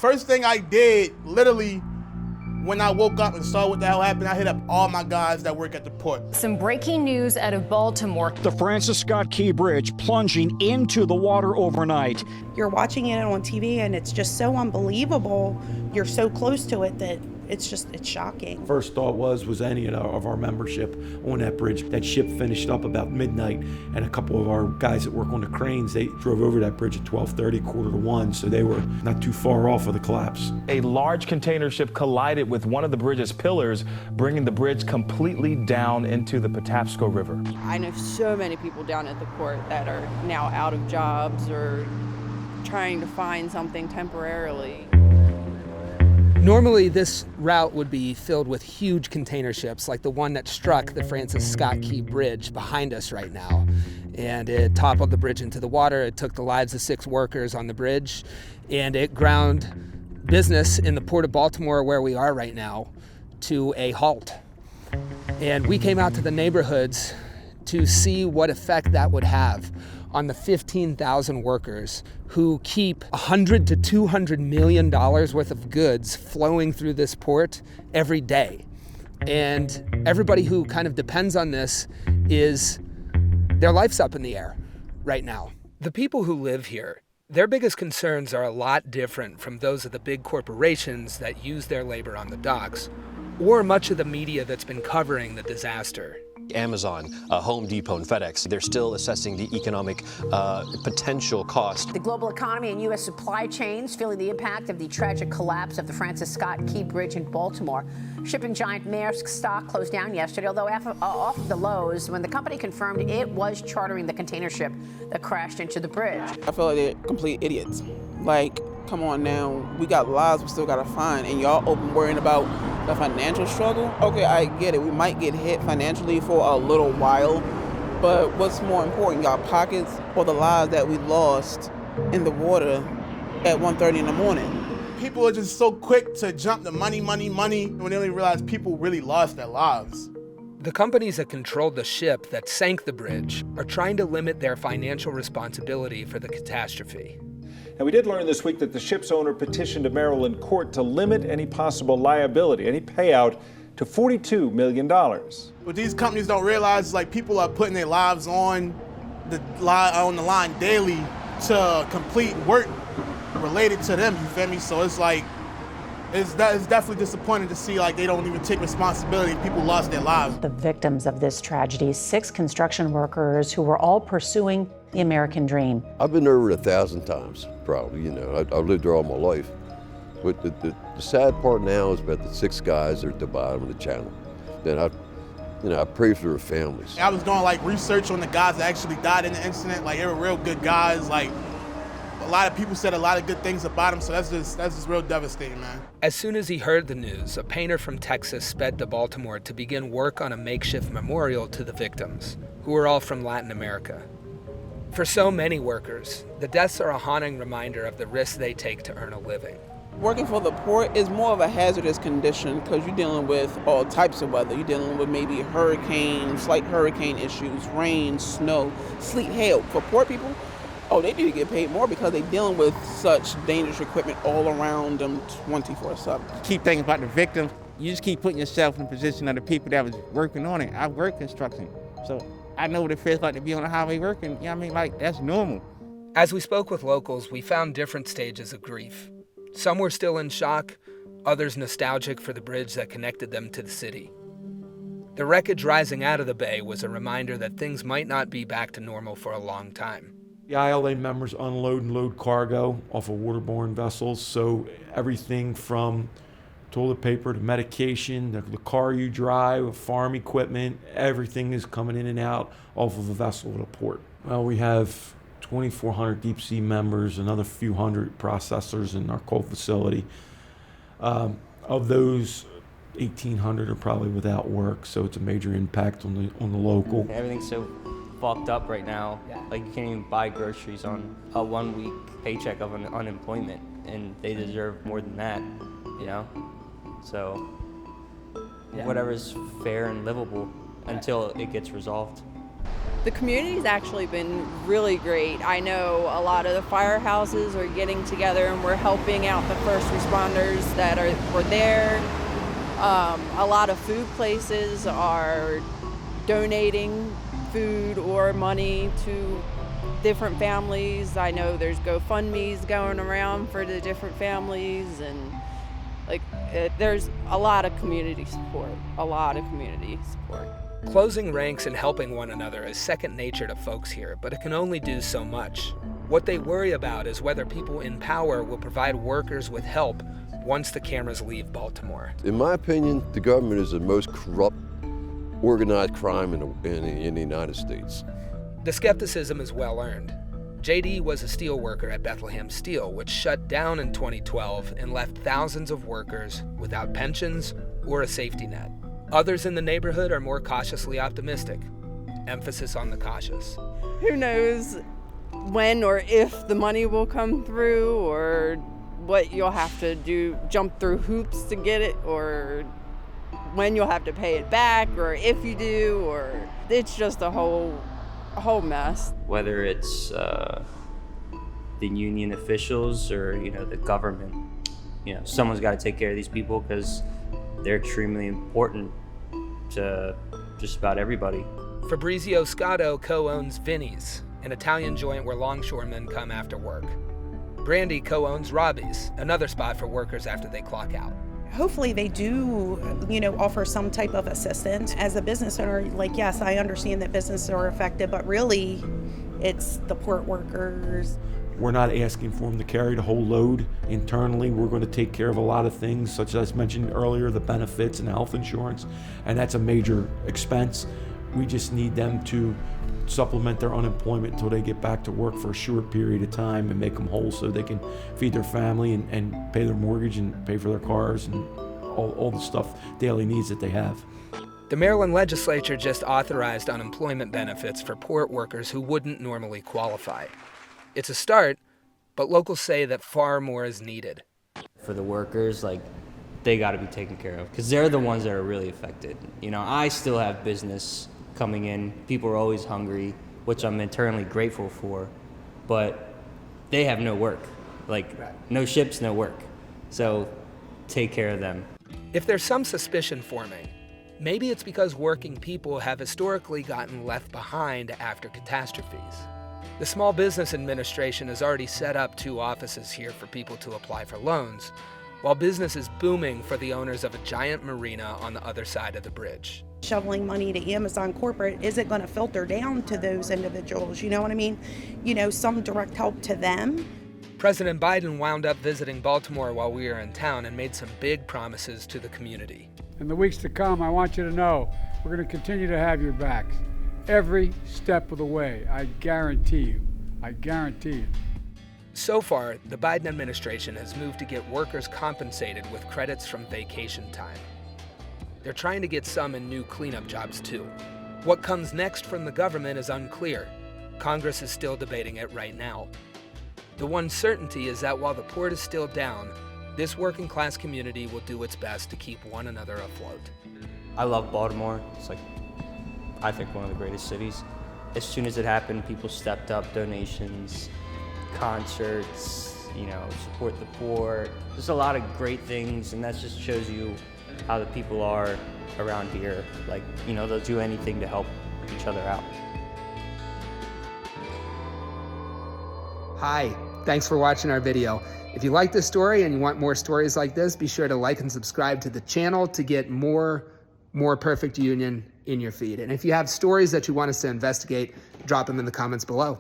First thing I did, literally, when I woke up and saw what the hell happened, I hit up all my guys that work at the port. Some breaking news out of Baltimore. The Francis Scott Key Bridge plunging into the water overnight. You're watching it on TV and it's just so unbelievable. You're so close to it that it's shocking. First thought was any of our membership on that bridge. That ship finished up about midnight, and a couple of our guys that work on the cranes, they drove over that bridge at 12:30, 1:45, so they were not too far off of the collapse. A large container ship collided with one of the bridge's pillars, bringing the bridge completely down into the Patapsco River. I know so many people down at the port that are now out of jobs or trying to find something temporarily. Normally, this route would be filled with huge container ships like the one that struck the Francis Scott Key Bridge behind us right now. And it toppled the bridge into the water. It took the lives of 6 workers on the bridge, and it ground business in the Port of Baltimore, where we are right now, to a halt. And we came out to the neighborhoods to see what effect that would have on the 15,000 workers who keep $100 to $200 million worth of goods flowing through this port every day. And everybody who kind of depends on this their life's up in the air right now. The people who live here, their biggest concerns are a lot different from those of the big corporations that use their labor on the docks, or much of the media that's been covering the disaster. Amazon, Home Depot, and FedEx, they're still assessing the economic potential cost. The global economy and U.S. supply chains feeling the impact of the tragic collapse of the Francis Scott Key Bridge in Baltimore. Shipping giant Maersk stock closed down yesterday, although off of the lows when the company confirmed it was chartering the container ship that crashed into the bridge. I feel like they're complete idiots. Like, come on now, we got lives we still gotta find, and y'all open worrying about the financial struggle? Okay, I get it. We might get hit financially for a little while, but what's more important, y'all pockets or the lives that we lost in the water at 1:30 in the morning? People are just so quick to jump to money, when they only realize people really lost their lives. The companies that controlled the ship that sank the bridge are trying to limit their financial responsibility for the catastrophe. And we did learn this week that the ship's owner petitioned a Maryland court to limit any possible liability, any payout, to $42 million. What these companies don't realize, like, people are putting their lives on the line daily to complete work related to them, you feel me? So it's like, it's definitely disappointing to see, like, they don't even take responsibility. People lost their lives. The victims of this tragedy, 6 construction workers who were all pursuing the American dream. I've been there over 1,000 times, probably, I've lived there all my life. But the sad part now is about the 6 guys that are at the bottom of the channel. Then I pray for their families. I was doing, like, research on the guys that actually died in the incident. Like, they were real good guys. Like, a lot of people said a lot of good things about them, so that's just real devastating, man. As soon as he heard the news, a painter from Texas sped to Baltimore to begin work on a makeshift memorial to the victims, who were all from Latin America. For so many workers, the deaths are a haunting reminder of the risks they take to earn a living. Working for the port is more of a hazardous condition because you're dealing with all types of weather. You're dealing with maybe hurricanes, slight hurricane issues, rain, snow, sleet, hail. For port people, they need to get paid more because they're dealing with such dangerous equipment all around them 24/7. Keep thinking about the victims. You just keep putting yourself in the position of the people that was working on it. I work construction, so I know what it feels like to be on the highway working. Like, that's normal. As we spoke with locals, we found different stages of grief. Some were still in shock, others nostalgic for the bridge that connected them to the city. The wreckage rising out of the bay was a reminder that things might not be back to normal for a long time. The ILA members unload and load cargo off of waterborne vessels, so everything from toilet paper to medication, the car you drive, farm equipment, everything is coming in and out off of a vessel at a port. Well, we have 2,400 deep sea members, another few hundred processors in our coal facility. Of those, 1,800 are probably without work, so it's a major impact on the local. Everything's so fucked up right now. Like, you can't even buy groceries on a 1-week paycheck of unemployment, and they deserve more than that, So, whatever's fair and livable until it gets resolved. The community's actually been really great. I know a lot of the firehouses are getting together and we're helping out the first responders that were there. A lot of food places are donating food or money to different families. I know there's GoFundMes going around for the different families, and there's a lot of community support, Closing ranks and helping one another is second nature to folks here, but it can only do so much. What they worry about is whether people in power will provide workers with help once the cameras leave Baltimore. In my opinion, the government is the most corrupt, organized crime in the United States. The skepticism is well earned. JD was a steel worker at Bethlehem Steel, which shut down in 2012 and left thousands of workers without pensions or a safety net. Others in the neighborhood are more cautiously optimistic. Emphasis on the cautious. Who knows when or if the money will come through, or what you'll have to do, jump through hoops to get it, or when you'll have to pay it back, or if you do, or it's just a whole mess. Whether it's the union officials or the government, someone's got to take care of these people because they're extremely important to just about everybody. Fabrizio Scotto co-owns Vinny's, an Italian joint where longshoremen come after work. Brandy co-owns Robbie's, another spot for workers after they clock out. Hopefully they do, offer some type of assistance. As a business owner, yes, I understand that businesses are affected, but really it's the port workers. We're not asking for them to carry the whole load internally. We're going to take care of a lot of things, such as mentioned earlier, the benefits and health insurance, and that's a major expense. We just need them to supplement their unemployment until they get back to work for a short period of time and make them whole so they can feed their family and pay their mortgage and pay for their cars and all the stuff, daily needs that they have. The Maryland legislature just authorized unemployment benefits for port workers who wouldn't normally qualify. It's a start, but locals say that far more is needed. For the workers, they got to be taken care of because they're the ones that are really affected. I still have business coming in. People are always hungry, which I'm eternally grateful for, but they have no work. No ships, no work. So take care of them. If there's some suspicion forming, maybe it's because working people have historically gotten left behind after catastrophes. The Small Business Administration has already set up 2 offices here for people to apply for loans, while business is booming for the owners of a giant marina on the other side of the bridge. Shoveling money to Amazon corporate isn't going to filter down to those individuals, you know what I mean? Some direct help to them. President Biden wound up visiting Baltimore while we were in town and made some big promises to the community. In the weeks to come, I want you to know we're going to continue to have your backs every step of the way. I guarantee you. So far, the Biden administration has moved to get workers compensated with credits from vacation time. They're trying to get some in new cleanup jobs too. What comes next from the government is unclear. Congress is still debating it right now. The one certainty is that while the port is still down, this working class community will do its best to keep one another afloat. I love Baltimore. It's I think one of the greatest cities. As soon as it happened, people stepped up, donations, concerts, support the poor. There's a lot of great things, and that just shows you how the people are around here. They'll do anything to help each other out. Hi, thanks for watching our video. If you like this story and you want more stories like this, be sure to like and subscribe to the channel to get more Perfect Union in your feed. And if you have stories that you want us to investigate, drop them in the comments below.